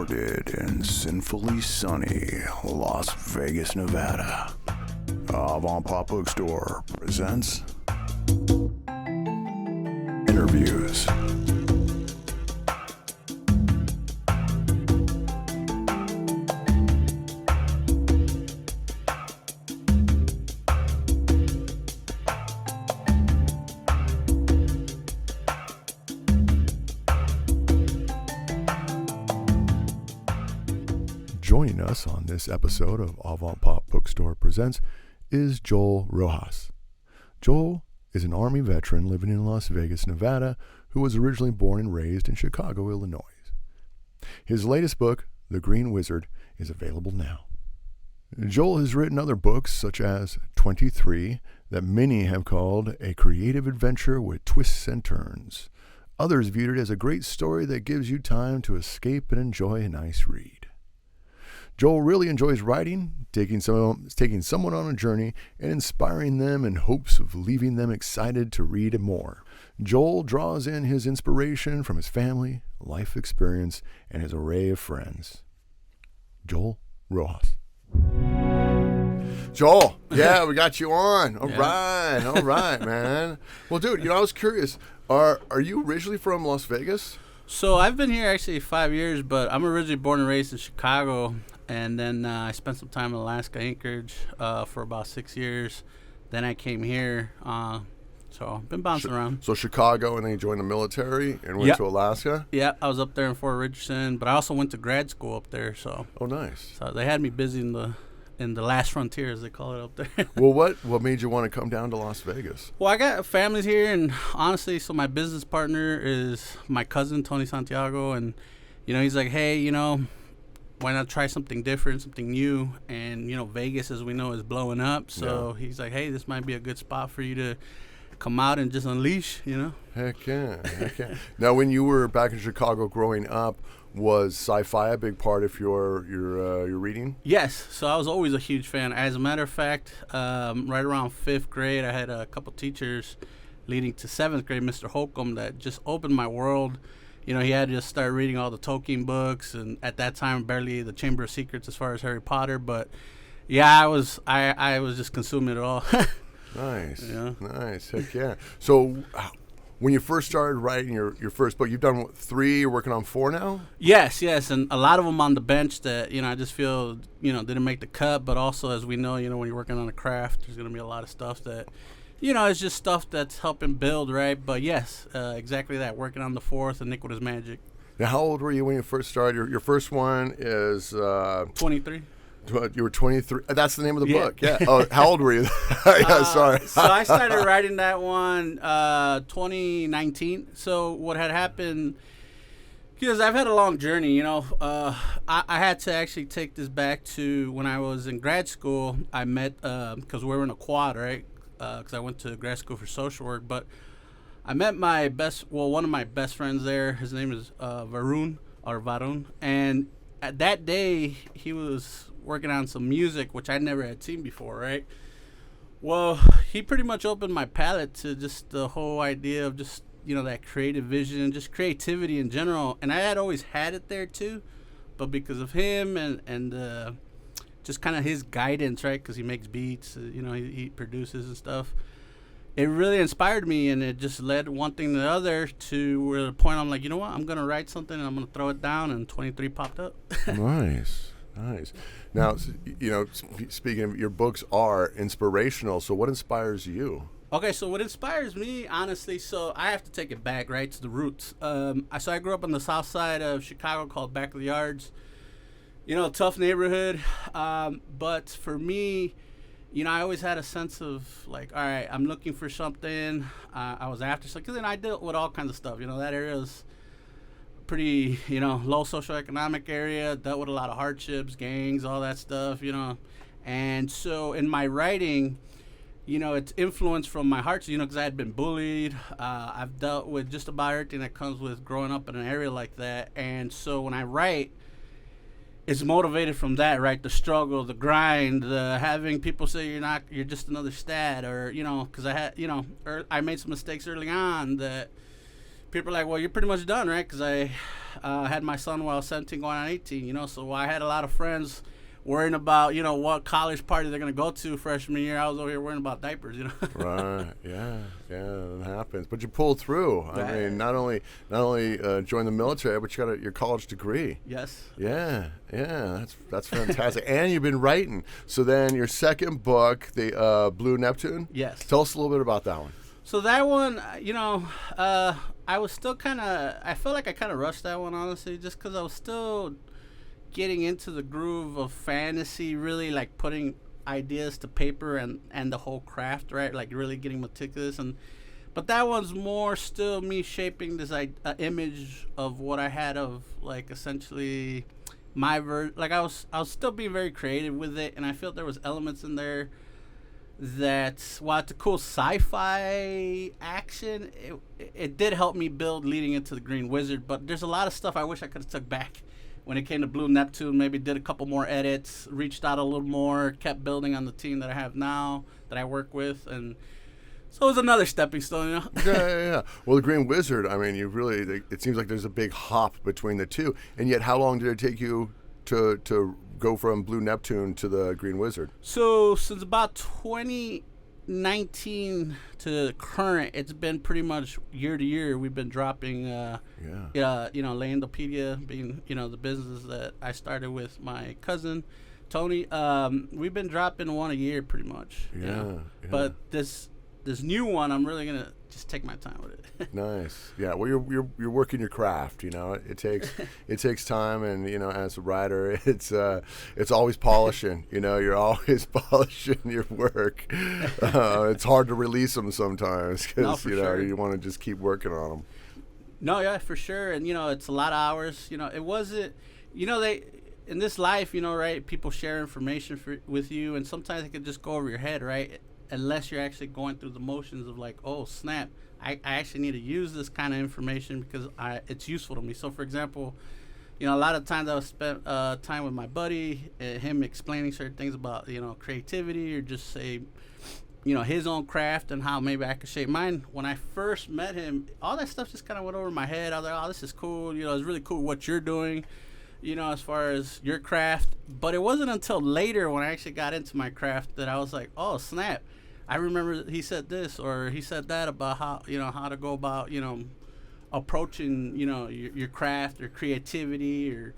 recorded in sinfully sunny Las Vegas, Nevada. Avantpop Bookstore presents interviews. Joining us on this episode of Avantpop Bookstore Presents is Joel Riojas. Joel is an Army veteran living in Las Vegas, Nevada, who was originally born and raised in Chicago, Illinois. His latest book, The Green Wizard, is available now. Joel has written other books, such as 23, that many have called a creative adventure with twists and turns. Others viewed it as a great story that gives you time to escape and enjoy a nice read. Joel really enjoys writing, taking someone on a journey, and inspiring them in hopes of leaving them excited to read more. Joel draws in his inspiration from his family, life experience, and his array of friends. Joel Riojas. Joel, yeah, we got you on. All right, man. Well, dude, I was curious. Are you originally from Las Vegas? So I've been here actually 5 years, but I'm originally born and raised in Chicago. And then I spent some time in Alaska, Anchorage, for about 6 years. Then I came here, so I've been bouncing around. So Chicago, and then you joined the military and went to Alaska? Yeah, I was up there in Fort Richardson, but I also went to grad school up there. So. Oh, nice. So they had me busy in the last frontier, as they call it up there. Well, what made you want to come down to Las Vegas? Well, I got families here, and honestly, so my business partner is my cousin, Tony Santiago, and, he's like, hey, why not try something different, something new? And, Vegas, as we know, is blowing up. So he's like, hey, this might be a good spot for you to come out and just unleash, Heck yeah. Now, when you were back in Chicago growing up, was sci-fi a big part of your reading? Yes. So I was always a huge fan. As a matter of fact, right around 5th grade, I had a couple teachers leading to 7th grade, Mr. Holcomb, that just opened my world. He had to just start reading all the Tolkien books, and at that time, barely the Chamber of Secrets as far as Harry Potter. But yeah, I was just consuming it all. Nice, yeah. Nice, heck yeah. So, when you first started writing your first book, you've done 3. You're working on 4 now. Yes, and a lot of them on the bench that I just feel didn't make the cut. But also, as we know, when you're working on a craft, there's gonna be a lot of stuff that. It's just stuff that's helping build, right? But yes, exactly that. Working on the 4th, Iniquitous Magic. Now, how old were you when you first started? Your first one is 23. You were 23. That's the name of the book. Yeah. Oh, how old were you? Sorry. So I started writing that one 2019. So what had happened? Because I've had a long journey, I had to actually take this back to when I was in grad school. I met because we were in a quad, right? Because I went to grad school for social work, but I met one of my best friends there. His name is Varun, and at that day he was working on some music which I never had seen before, right? Well, he pretty much opened my palette to just the whole idea of just that creative vision, just creativity in general, and I had always had it there too, but because of him and just kind of his guidance, right? Because he makes beats, he produces and stuff. It really inspired me, and it just led one thing to the other to where the point I'm like, what? I'm going to write something, and I'm going to throw it down, and 23 popped up. Nice. Now, speaking of, your books are inspirational, so what inspires you? Okay, so what inspires me, honestly, so I have to take it back, right, to the roots. So I grew up on the south side of Chicago called Back of the Yards. Tough neighborhood. But for me, I always had a sense of like, all right, I'm looking for something. I was after something. Because then I dealt with all kinds of stuff. That area was pretty, low socioeconomic area. Dealt with a lot of hardships, gangs, all that stuff, And so in my writing, it's influenced from my heart, because I had been bullied. I've dealt with just about everything that comes with growing up in an area like that. And so when I write, it's motivated from that, right? The struggle, the grind, having people say you're just another stat, or because I had, I made some mistakes early on that people are like, well, you're pretty much done, right? Because had my son while I was 17 going on 18, so I had a lot of friends worrying about, what college party they're going to go to freshman year. I was over here worrying about diapers, Right. Yeah, it happens. But you pulled through. Right. I mean, not only joined the military, but you got your college degree. Yes. Yeah, that's fantastic. And you've been writing. So then your second book, the Blue Neptune. Yes. Tell us a little bit about that one. So that one, I was still I felt like I kind of rushed that one, honestly, just because I was still getting into the groove of fantasy, really like putting ideas to paper and the whole craft, right? Like really getting meticulous. But that one's more still me shaping this image of what I had of like essentially my like I was still being very creative with it, and I felt there was elements in there that while it's a cool sci-fi action, it did help me build leading into the Green Wizard. But there's a lot of stuff I wish I could have took back when it came to Blue Neptune. Maybe did a couple more edits, reached out a little more, kept building on the team that I have now, that I work with, and so it was another stepping stone, Yeah. Well, the Green Wizard, I mean, it seems like there's a big hop between the two, and yet how long did it take you to go from Blue Neptune to the Green Wizard? So since about 2019 to current, it's been pretty much year to year. We've been dropping, Landopedia being, the business that I started with my cousin, Tony. We've been dropping one a year pretty much. Yeah. But this new one, I'm really gonna just take my time with it. Nice. Yeah. Well, you're working your craft. It takes time, and as a writer, it's always polishing. You're always polishing your work. It's hard to release them sometimes because sure. you want to just keep working on them. No, yeah, for sure. And it's a lot of hours. It wasn't. They in this life, right? People share information with you, and sometimes it could just go over your head, right? Unless you're actually going through the motions of like, oh snap, I actually need to use this kind of information because it's useful to me. So for example, a lot of times I would spend time with my buddy, him explaining certain things about creativity, or just say his own craft and how maybe I could shape mine. When I first met him, all that stuff just kind of went over my head. I was like, oh, this is cool. It's really cool what you're doing, as far as your craft. But it wasn't until later when I actually got into my craft that I was like, oh snap, I remember he said this or he said that about how how to go about approaching your craft or creativity, or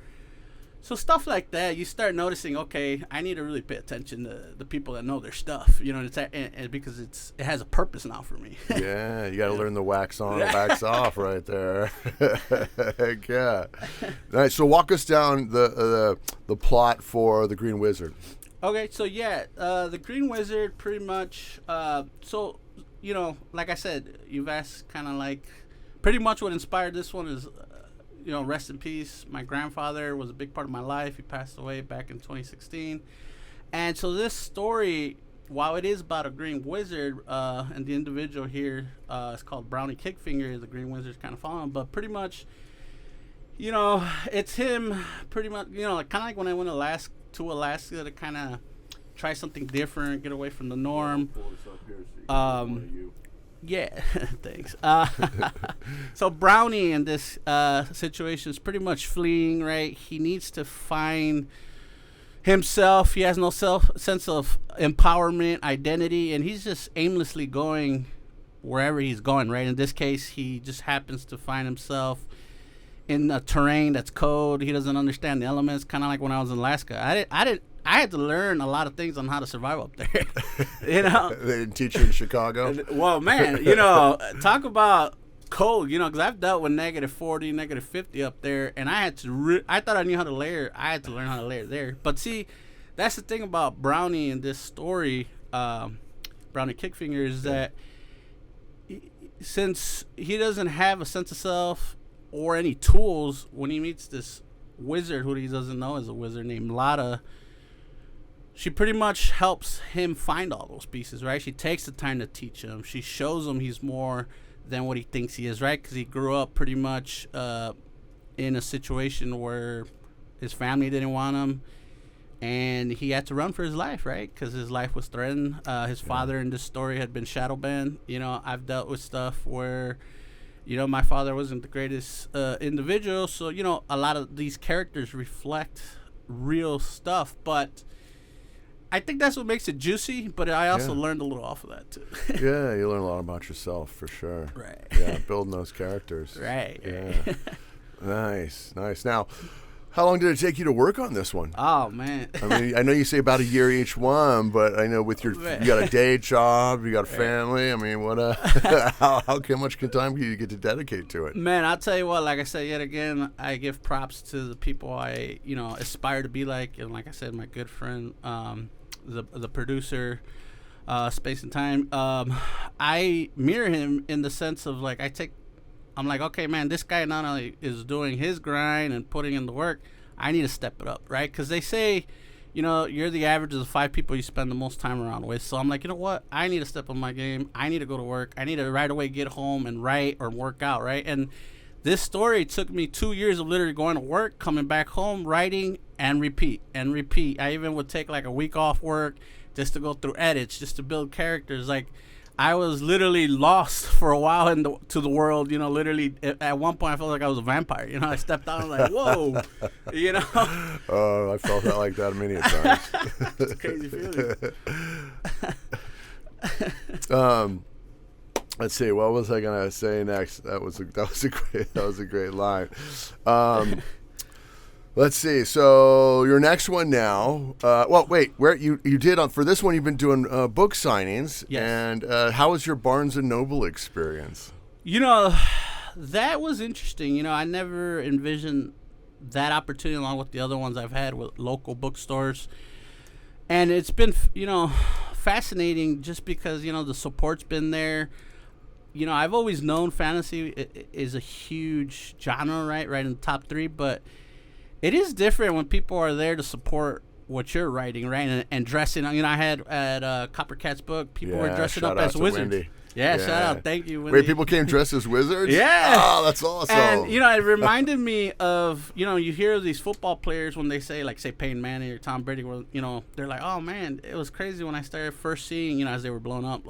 so stuff like that. You start noticing, okay, I need to really pay attention to the people that know their stuff, and because it has a purpose now for me. Yeah, you got to learn the wax on and wax off right there. Heck yeah. Nice. So walk us down the plot for the Green Wizard. Okay, so the Green Wizard pretty much, like I said, you've asked kind of like, pretty much what inspired this one is, rest in peace. My grandfather was a big part of my life. He passed away back in 2016. And so this story, while it is about a Green Wizard, and the individual here is called Brownie Kickfinger, the Green Wizard's kind of following, but pretty much, it's him pretty much, kind of like when I went to Alaska to kind of try something different, get away from the norm. Yeah, thanks. So Brownie in this situation is pretty much fleeing, right? He needs to find himself. He has no sense of empowerment, identity, and he's just aimlessly going wherever he's going, right? In this case, he just happens to find himself in a terrain that's cold. He doesn't understand the elements, kind of like when I was in Alaska. I had to learn a lot of things on how to survive up there. They didn't teach you in Chicago? Well, man, talk about cold, because I've dealt with -40, -50 up there, and I had to I thought I knew how to layer. I had to learn how to layer there. But see, that's the thing about Brownie in this story, Brownie Kickfinger, is that since he doesn't have a sense of self or any tools, when he meets this wizard who he doesn't know is a wizard named Lada, she pretty much helps him find all those pieces, right? She takes the time to teach him. She shows him he's more than what he thinks he is, right? Because he grew up pretty much in a situation where his family didn't want him, and he had to run for his life, right? Because his life was threatened. His father in this story had been shadow banned. I've dealt with stuff where my father wasn't the greatest individual, so a lot of these characters reflect real stuff, but I think that's what makes it juicy. But I also learned a little off of that too. Yeah, you learn a lot about yourself for sure. Right. Yeah, building those characters. Right. Yeah. Nice. Now, how long did it take you to work on this one? Oh man. I mean, I know you say about a year each one, but I know with you got a day job, you got a family. I mean, what? How much time do you get to dedicate to it? Man, I'll tell you what. Like I said, yet again, I give props to the people I aspire to be like, and like I said, my good friend, the producer, Space and Time. I mirror him in the sense of like I'm like, okay, man, this guy not only is doing his grind and putting in the work, I need to step it up, right? Because they say, you're the average of the 5 people you spend the most time around with. So I'm like, you know what? I need to step up my game. I need to go to work. I need to right away get home and write or work out, right? And this story took me 2 years of literally going to work, coming back home, writing, and repeat. I even would take like a week off work just to go through edits, just to build characters. Like, I was literally lost for a while to the world. Literally at one point I felt like I was a vampire. I stepped out and like, whoa, Oh, I felt that like that many times. It's a crazy feeling. Let's see. What was I gonna say next? That was a great line. Let's see. So your next one now. Wait. Where you did for this one? You've been doing book signings. Yes. And how was your Barnes and Noble experience? That was interesting. I never envisioned that opportunity along with the other ones I've had with local bookstores, and it's been fascinating just because the support's been there. I've always known fantasy is a huge genre, right in the top 3, but it is different when people are there to support what you're writing, right? And dressing. I had at Coppercat's book, people were dressing up as wizards. Wendy. Yeah, shout out. Thank you, Wendy. Wait, people came dressed as wizards? Yeah. Oh, that's awesome. And, it reminded me of, you hear these football players when they say Peyton Manning or Tom Brady, where, they're like, oh, man, it was crazy when I started first seeing, as they were blown up,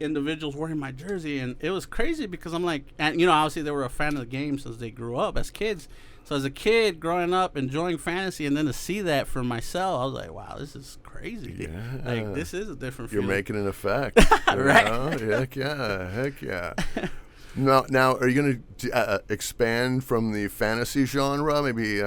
individuals wearing my jersey. And it was crazy because I'm like, and, obviously they were a fan of the game since they grew up as kids. So as a kid growing up, enjoying fantasy, and then to see that for myself, I was like, wow, this is crazy. Yeah. Like, this is a different You're feeling. making an effect. Right. Heck yeah. Now, are you going to expand from the fantasy genre? Maybe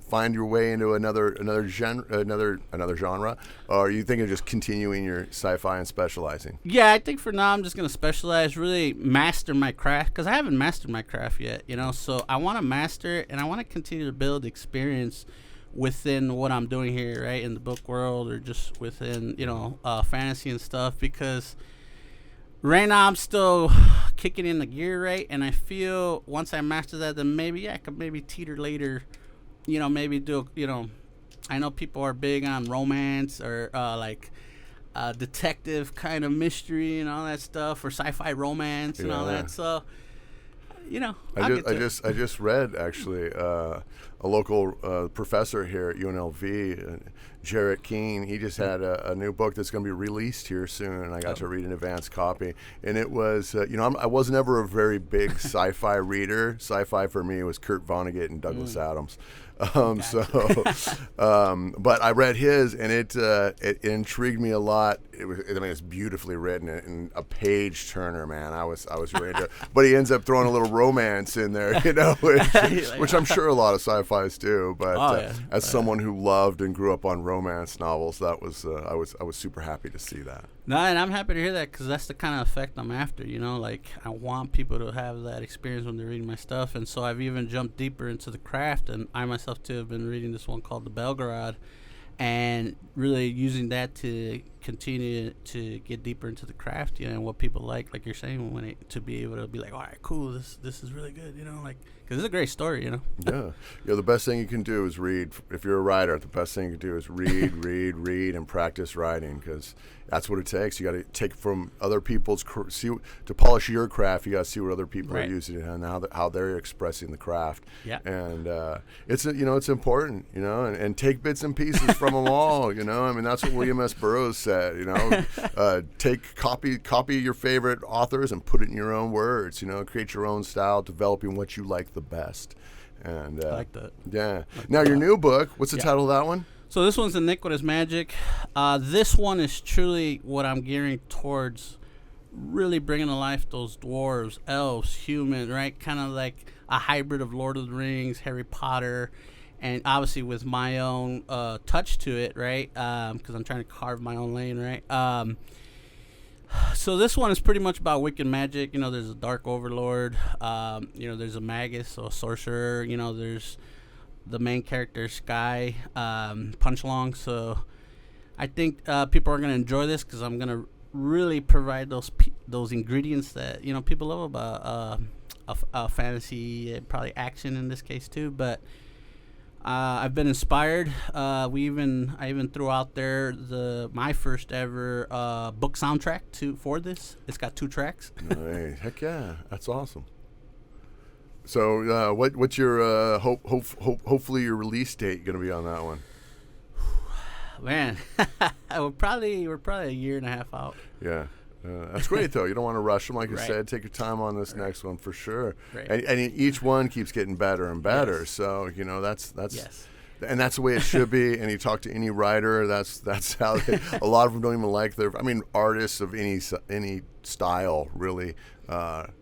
find your way into another genre, or are you thinking of just continuing your sci-fi and specializing? Yeah, I think for now I'm just going to specialize, really master my craft, because I haven't mastered my craft yet. So I want to master it, and I want to continue to build experience within what I'm doing here, right, in the book world, or just within fantasy and stuff, because right now I'm still kicking in the gear, right? And I feel once I master that, then maybe I could teeter later, maybe do, I know people are big on romance or detective kind of mystery and all that stuff, or sci-fi romance and all that. So, I just read actually a local professor here at UNLV, Jarrett Keene. He just had a new book that's going to be released here soon, and I got to read an advance copy. And it was, I was never a very big sci-fi reader. Sci-fi for me was Kurt Vonnegut and Douglas Adams. But I read his, and it intrigued me a lot. It's beautifully written and a page turner, man. I was really into it. But he ends up throwing a little romance in there, which I'm sure a lot of sci-fis do. But as someone who loved and grew up on romance novels, that was I was super happy to see that. No, and I'm happy to hear that, because that's the kind of effect I'm after. I want people to have that experience when they're reading my stuff, and so I've even jumped deeper into the craft, and I myself too have been reading this one called The Belgorod, and really using that to continue to get deeper into the craft, and what people like you're saying, to be able to be like, all right, cool, this is really good, because it's a great story, Yeah, the bsee thing you can do is read. If you're a writer, the best thing you can do is read, read, and practice writing, because that's what it takes. You got to take from other people's to polish your craft. You got to see what other people are using it and how they're expressing the craft. Yeah, and it's important, and take bits and pieces from them all. I mean, that's what William S. Burroughs said. said, copy your favorite authors and put it in your own words. Create your own style, developing what you like the best. And I like that. Yeah. Now your new book. What's the title of that one? So this one's Iniquitous Magic. This one is truly what I'm gearing towards, really bringing to life those dwarves, elves, humans, right? Kind of like a hybrid of Lord of the Rings, Harry Potter, and obviously with my own touch to it, right? Because I'm trying to carve my own lane, right? So this one is pretty much about wicked magic. There's a dark overlord. There's a magus, so a sorcerer. There's the main character, Sky, Punchlong. So I think people are going to enjoy this because I'm going to really provide those ingredients that people love about a fantasy, probably action in this case too. But I've been inspired. I even threw out there my first ever book soundtrack for this. It's got 2 tracks. Nice. Heck yeah, that's awesome. So what's your hopefully your release date going to be on that one? Man, we're probably a year and a half out. Yeah. That's great, though. You don't want to rush them, like you said. Take your time on this next one for sure. Right. And each one keeps getting better and better. Yes. So that's yes. And that's the way it should be. And you talk to any writer, that's how a lot of them don't even like artists of any style really, kind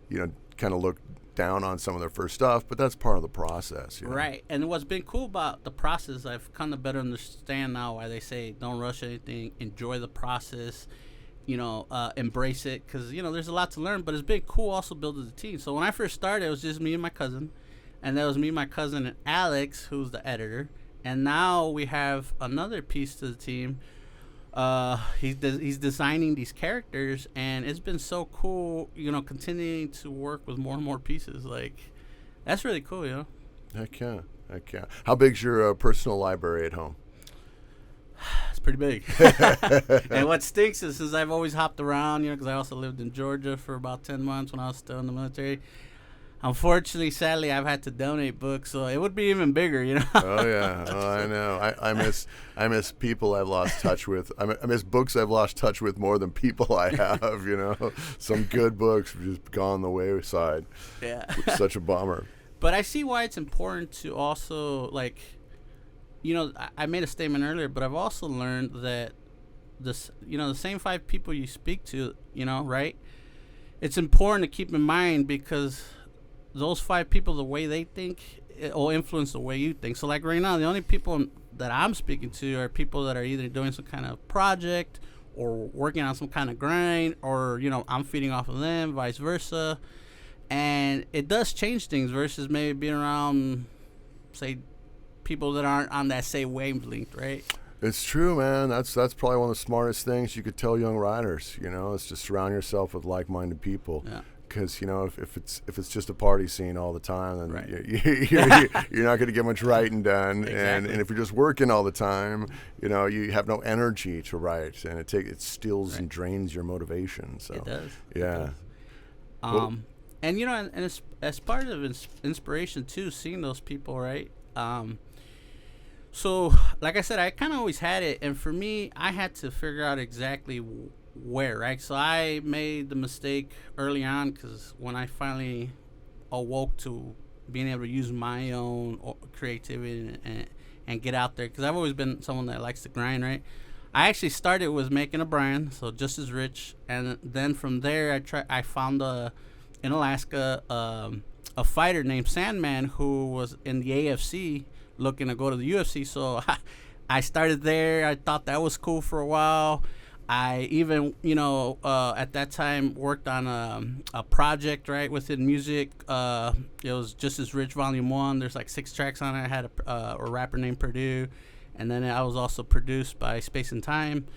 of look down on some of their first stuff, but that's part of the process. Right. And what's been cool about the process, I've kind of better understand now why they say don't rush anything, enjoy the process, embrace it, because there's a lot to learn. But it's been cool also building the team. So when I first started, it was just me and my cousin, and that was me, my cousin, and Alex, who's the editor. And now we have another piece to the team. He's designing these characters, and it's been so cool, continuing to work with more and more pieces. Like, that's really cool, Heck yeah. How big's your personal library at home? It's pretty big. And what stinks is, since I've always hopped around, because I also lived in Georgia for about 10 months when I was still in the military. Unfortunately, sadly, I've had to donate books, so it would be even bigger, Oh yeah, I know. I miss people I've lost touch with. I miss books I've lost touch with more than people I have. Some good books have just gone the wayside. Yeah, it's such a bummer. But I see why it's important to also I made a statement earlier, but I've also learned that the same 5 people you speak to, right? It's important to keep in mind because those 5 people, the way they think, it will influence the way you think. So like right now, the only people that I'm speaking to are people that are either doing some kind of project or working on some kind of grind, or I'm feeding off of them, vice versa. And it does change things versus maybe being around, say, people that aren't on that same wavelength, right? It's true, man. That's probably one of the smartest things you could tell young writers. Is to surround yourself with like-minded people. Yeah. Because if it's just a party scene all the time, then right. you're not going to get much writing done. Exactly. And if you're just working all the time, you have no energy to write, and it steals and drains your motivation. So it does. Yeah. It does. And it's as part of inspiration too, seeing those people, right? So like I said, I kind of always had it, and for me, I had to figure out exactly where, right? So I made the mistake early on, because when I finally awoke to being able to use my own creativity and get out there, because I've always been someone that likes to grind, right? I actually started with making a brand, so Just As Rich, and then from there I found in Alaska a fighter named Sandman who was in the AFC looking to go to the UFC. So I started there. I thought that was cool for a while. I even, at that time worked on a project, right, within music. It was Just As Rich Volume 1. There's like 6 tracks on it. I had a rapper named Purdue. And then I was also produced by Space and Time.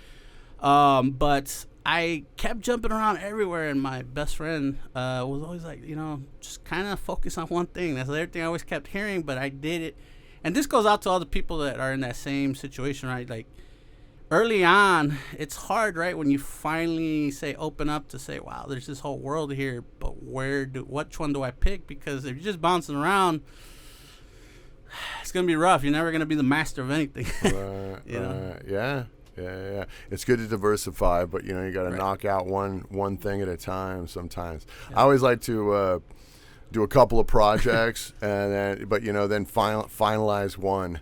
But I kept jumping around everywhere, and my best friend was always like, just kind of focus on one thing. That's everything I always kept hearing, but I did it. And this goes out to all the people that are in that same situation, right? Like, early on, it's hard, right, when you finally open up to say, wow, there's this whole world here, but which one do I pick? Because if you're just bouncing around, it's going to be rough. You're never going to be the master of anything. Right. Yeah. Yeah. It's good to diversify, but you got to Right. knock out one thing at a time. Sometimes I always like to do a couple of projects, and then finalize one.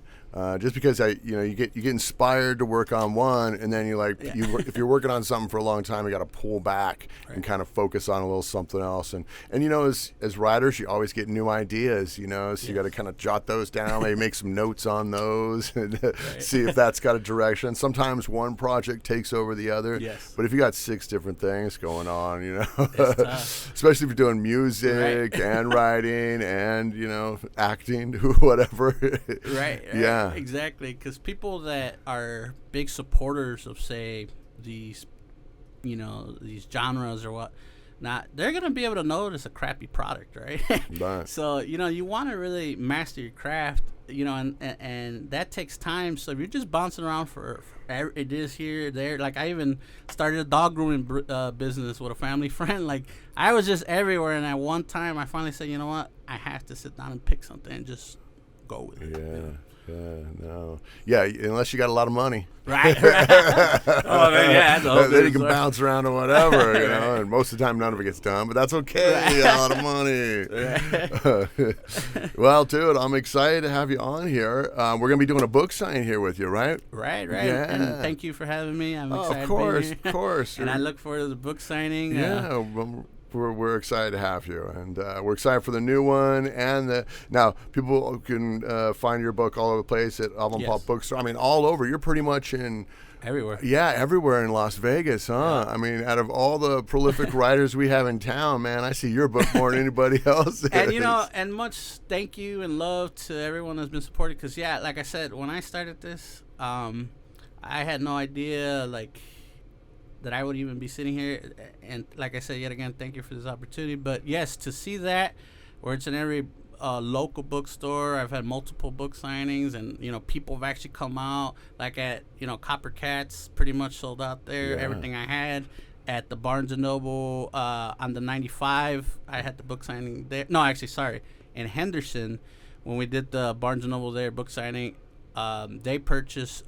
Just because you get inspired to work on one, and then if you're working on something for a long time, you got to pull back and kind of focus on a little something else. And as writers, you always get new ideas. So you got to kind of jot those down, maybe make some notes on those, and see if that's got a direction. Sometimes one project takes over the other. Yes. But if you got 6 different things going on, It's tough. especially if you're doing music and writing and acting, whatever. Right. Yeah. Exactly, because people that are big supporters of, say, these genres or what, they're gonna be able to notice a crappy product, right? Right. So you want to really master your craft, and that takes time. So if you're just bouncing around for it is here, there. Like I even started a dog grooming business with a family friend. Like I was just everywhere, and at one time I finally said, you know what, I have to sit down and pick something and just go with it. Yeah, unless you got a lot of money. Right. Oh, man, then you can bounce around or whatever, and most of the time none of it gets done, but that's okay. You got a lot of money. Well, dude, I'm excited to have you on here. We're going to be doing a book signing here with you, right? Right. Yeah. And thank you for having me. I'm excited Of course, to be here. of course. And I look forward to the book signing. Yeah, we're excited to have you, and we're excited for the new one. And now people can find your book all over the place at Avantpop Bookstore. I mean, all over. You're pretty much in everywhere. Yeah, everywhere in Las Vegas, huh? Yeah. I mean, out of all the prolific writers we have in town, man, I see your book more than anybody else. And and much thank you and love to everyone that's been supported. Because like I said, when I started this, I had no idea that I would even be sitting here. And like I said, yet again, thank you for this opportunity. But yes, to see that, where it's in every local bookstore. I've had multiple book signings, and people have actually come out. Like at Copper Cats, pretty much sold out there. Yeah. Everything I had at the Barnes and Noble on the 95. I had the book signing there. No, actually, sorry, in Henderson, when we did the Barnes and Noble there book signing, they purchased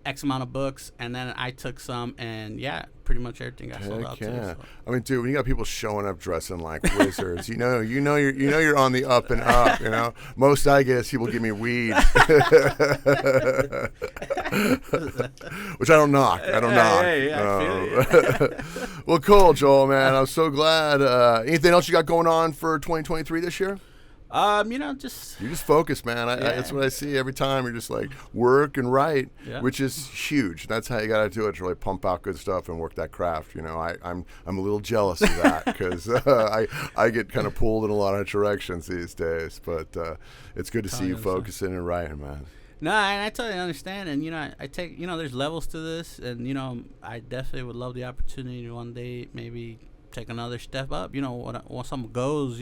X amount of books, and then I took some, and pretty much everything got sold out too. So. I mean, dude, when you got people showing up dressing like wizards, you're on the up and up. Most I get is people give me weed, which I don't knock. I feel you. Well, cool, Joel, man. I'm so glad. Anything else you got going on for 2023 this year? You're just focused, man. That's what I see every time. You're just like work and write, which is huge. That's how you got to do it, to really pump out good stuff and work that craft. I'm a little jealous of that because I get kind of pulled in a lot of directions these days. But it's good to see you focusing and writing, man. No, and I totally understand. And I take there's levels to this, and I definitely would love the opportunity to one day maybe take another step up. When something goes,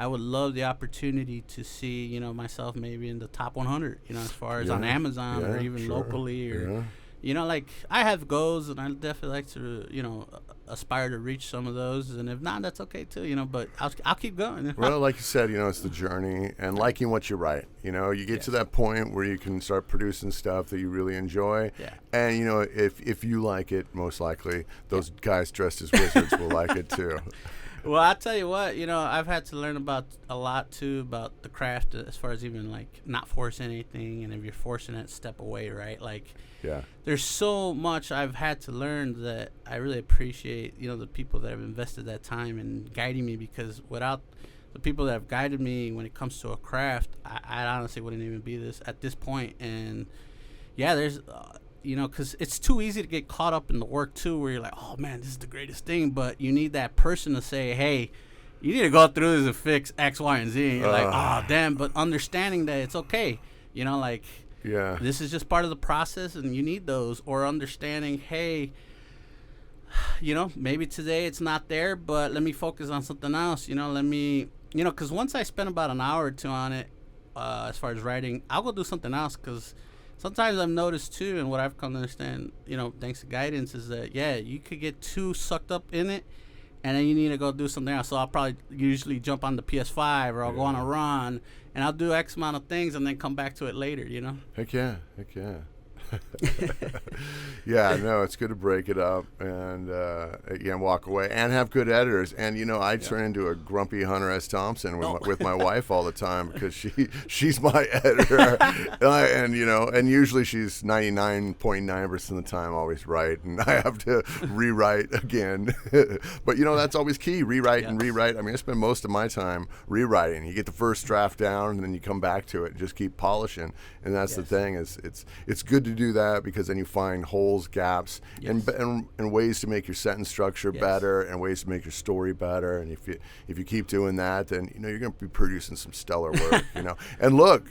I would love the opportunity to see, myself maybe in the top 100, as far as on Amazon or even locally, or, I have goals, and I definitely like to, aspire to reach some of those. And if not, that's okay too, but I'll keep going. Well, like you said, it's the journey and liking what you write. You get to that point where you can start producing stuff that you really enjoy. Yeah. And, if you like it, most likely those guys dressed as wizards will like it too. Well, I'll tell you what, I've had to learn about a lot, too, about the craft as far as even, not forcing anything. And if you're forcing it, step away, right? There's so much I've had to learn that I really appreciate, the people that have invested that time in guiding me, because without the people that have guided me when it comes to a craft, I honestly wouldn't even be at this point. And, there's... because it's too easy to get caught up in the work, too, where you're like, oh, man, this is the greatest thing. But you need that person to say, hey, you need to go through this and fix X, Y, and Z. And you're like, oh, damn. But understanding that it's okay, this is just part of the process, and you need those. Or understanding, hey, maybe today it's not there, but let me focus on something else. Let me, because once I spend about an hour or two on it, as far as writing, I'll go do something else, because sometimes I've noticed, too, and what I've come to understand, thanks to guidance, is that, you could get too sucked up in it, and then you need to go do something else. So I'll probably usually jump on the PS5, or I'll go on a run, and I'll do X amount of things and then come back to it later, Heck yeah. Yeah, no, it's good to break it up and again walk away and have good editors. And I turn into a grumpy Hunter S. Thompson with my wife all the time because she's my editor, and usually she's 99.9% of the time always right, and I have to rewrite again. But that's always key: rewrite and rewrite. I mean, I spend most of my time rewriting. You get the first draft down, and then you come back to it and just keep polishing. And that's the thing is it's good to do that because then you find holes, gaps, and ways to make your sentence structure better and ways to make your story better. And if you keep doing that, then you're going to be producing some stellar work. And look,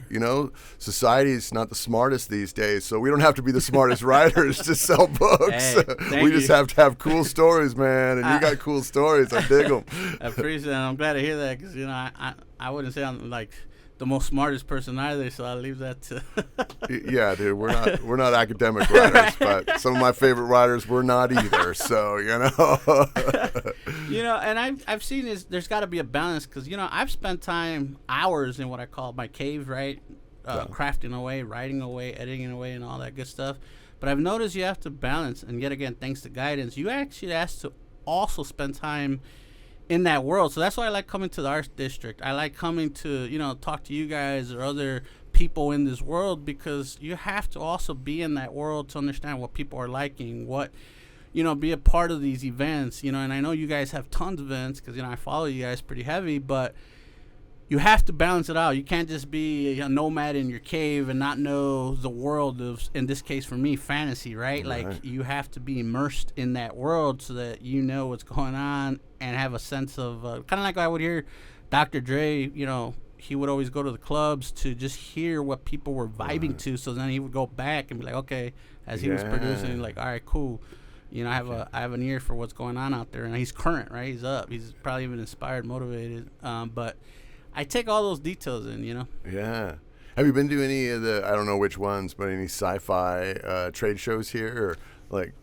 society's not the smartest these days, so we don't have to be the smartest writers to sell books. Hey, we just have to have cool stories, man. And you got cool stories. I dig them. I appreciate it. I'm glad to hear that because I wouldn't say I'm like the most smartest person either, so I'll leave that to. Yeah, dude, we're not academic writers, but some of my favorite writers were not either. So and I've seen there's got to be a balance because I've spent hours in what I call my cave, right, crafting away, writing away, editing away, and all that good stuff. But I've noticed you have to balance, and yet again, thanks to guidance, you actually have to also spend time in that world. So that's why I like coming to the Arts District. I like coming to, talk to you guys or other people in this world because you have to also be in that world to understand what people are liking, be a part of these events, and I know you guys have tons of events because, I follow you guys pretty heavy, but you have to balance it out. You can't just be a nomad in your cave and not know the world of, in this case for me, fantasy, right? Like you have to be immersed in that world so that you know what's going on and have a sense of kind of like I would hear Dr. Dre, he would always go to the clubs to just hear what people were vibing to. So then he would go back and be like, okay, as he was producing, like, all right, cool. I have an ear for what's going on out there, and he's current, right? He's up. He's probably even inspired, motivated. But I take all those details in, Yeah. Have you been to any of the, I don't know which ones, but any sci-fi trade shows here? Or like,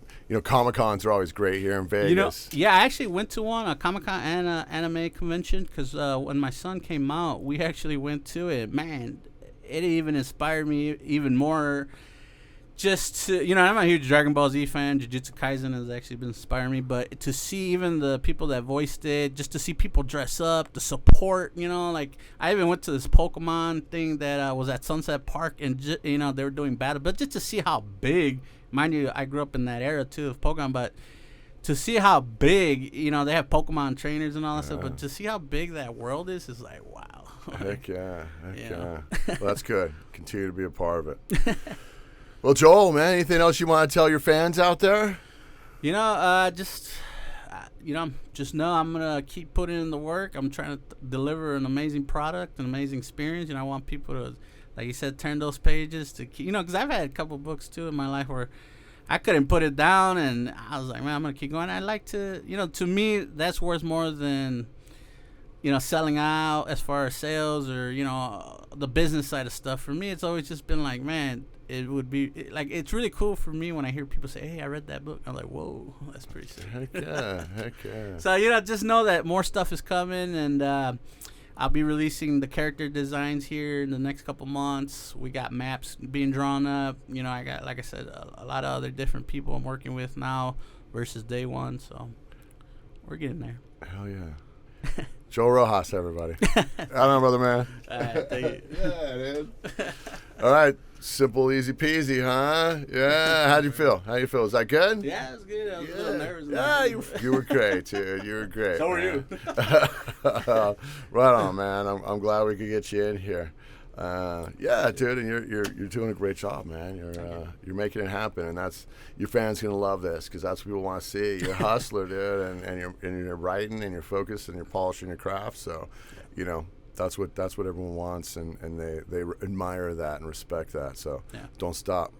Comic-Cons are always great here in Vegas. I actually went to one, a Comic-Con and an anime convention, because when my son came out, we actually went to it. Man, it even inspired me even more. Just to, I'm a huge Dragon Ball Z fan. Jujutsu Kaisen has actually been inspiring me. But to see even the people that voiced it, just to see people dress up, the support, like I even went to this Pokemon thing that was at Sunset Park, and they were doing battle. But just to see how big, mind you, I grew up in that era too of Pokemon, but to see how big, they have Pokemon trainers and all that stuff. But to see how big that world is like, wow. Heck yeah. Well, that's good. Continue to be a part of it. Well, Joel, man, anything else you want to tell your fans out there? Just know I'm going to keep putting in the work. I'm trying to deliver an amazing product, an amazing experience. I want people to, like you said, turn those pages to keep, because I've had a couple books, too, in my life where I couldn't put it down, and I was like, man, I'm going to keep going. I like to, to me, that's worth more than, selling out as far as sales or, the business side of stuff. For me, it's always just been like, man, it would be like, it's really cool for me when I hear people say, hey, I read that book. I'm like, whoa, that's pretty sick. Heck yeah. So, just know that more stuff is coming, and I'll be releasing the character designs here in the next couple months. We got maps being drawn up. I got, like I said, a lot of other different people I'm working with now versus day one. So we're getting there. Hell yeah. Joel Riojas, everybody. I don't know, brother man. All right, thank you. Yeah, dude. All right. Simple, easy peasy, huh? Yeah. How'd you feel? Is that good? Yeah, it was good. I was a little nervous. Yeah, you were great, dude. You were great. So were you. Right on, man. I'm glad we could get you in here. Yeah, dude, and you're doing a great job, man. You're making it happen, and that's your fans gonna love this because that's what people want to see. You're a hustler, dude, and you're writing and you're focused and you're polishing your craft. So, that's what everyone wants, and they admire that and respect that. So don't stop.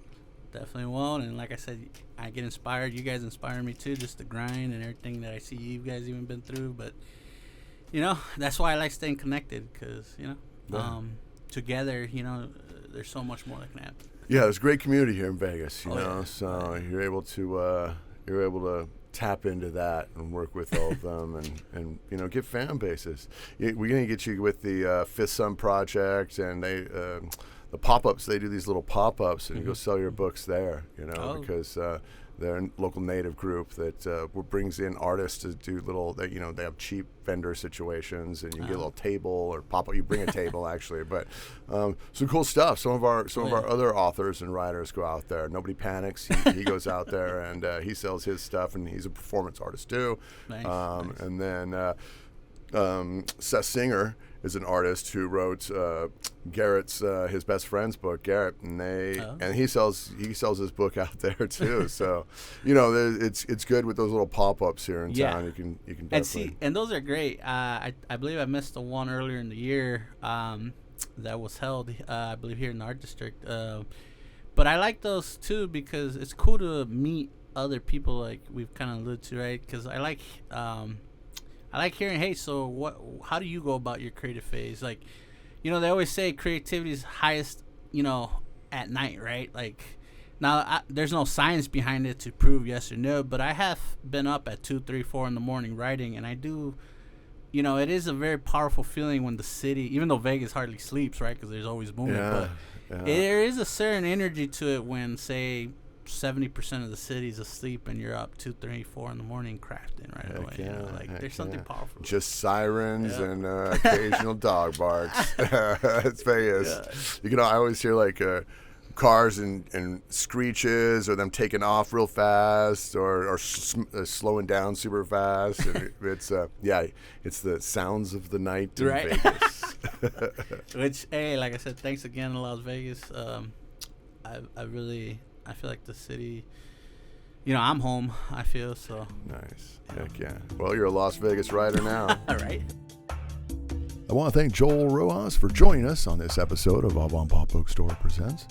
Definitely won't. And like I said, I get inspired. You guys inspire me too, just the grind and everything that I see you guys even been through. But that's why I like staying connected because together, there's so much more that can happen. Yeah, there's a great community here in Vegas, so you're able to tap into that and work with all of them and get fan bases. We're going to get you with the Fifth Sun Project and the the pop-ups. They do these little pop-ups, and you go Mm-hmm. sell your books there. Oh. Because they're a local native group that brings in artists to do little. They have cheap vendor situations, and you can get a little table or pop-up. You bring a table actually, but some cool stuff. Some of our other authors and writers go out there. Nobody panics. He goes out there and he sells his stuff, and he's a performance artist too. Nice. And then Seth Singer is an artist who wrote Garrett's his best friend's book, Garrett, and he sells his book out there too. So, it's good with those little pop-ups here in town. You can definitely and those are great. I believe I missed the one earlier in the year that was held. I believe here in the art district. But I like those too because it's cool to meet other people, like we've kind of alluded to, right? Because I like hearing, hey, so how do you go about your creative phase? Like, they always say creativity is highest, at night, right? Like, now there's no science behind it to prove yes or no, but I have been up at 2, 3, 4 in the morning writing, and I do, it is a very powerful feeling when the city, even though Vegas hardly sleeps, right? Because there's always movement, but there is a certain energy to it when, say, 70% of the city's asleep and you're up 2, 3, 4 in the morning crafting right away. There's something powerful. Just sirens and occasional dog barks. It's Vegas. Yeah. I always hear like cars and screeches, or them taking off real fast, or slowing down super fast. And it's the sounds of the night in Vegas. Which, hey, like I said, thanks again to Las Vegas. I feel like the city, I'm home, I feel, so. Nice. Heck yeah. Well, you're a Las Vegas writer now. All right. I want to thank Joel Riojas for joining us on this episode of Avantpop Bookstore Presents.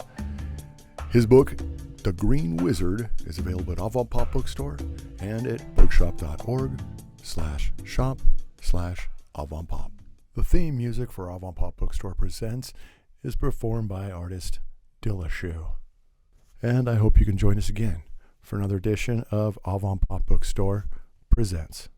His book, The Green Wizard, is available at Avantpop Bookstore and at bookshop.org/shop/Avantpop. The theme music for Avantpop Bookstore Presents is performed by artist Dillashoe. And I hope you can join us again for another edition of Avantpop Bookstore Presents.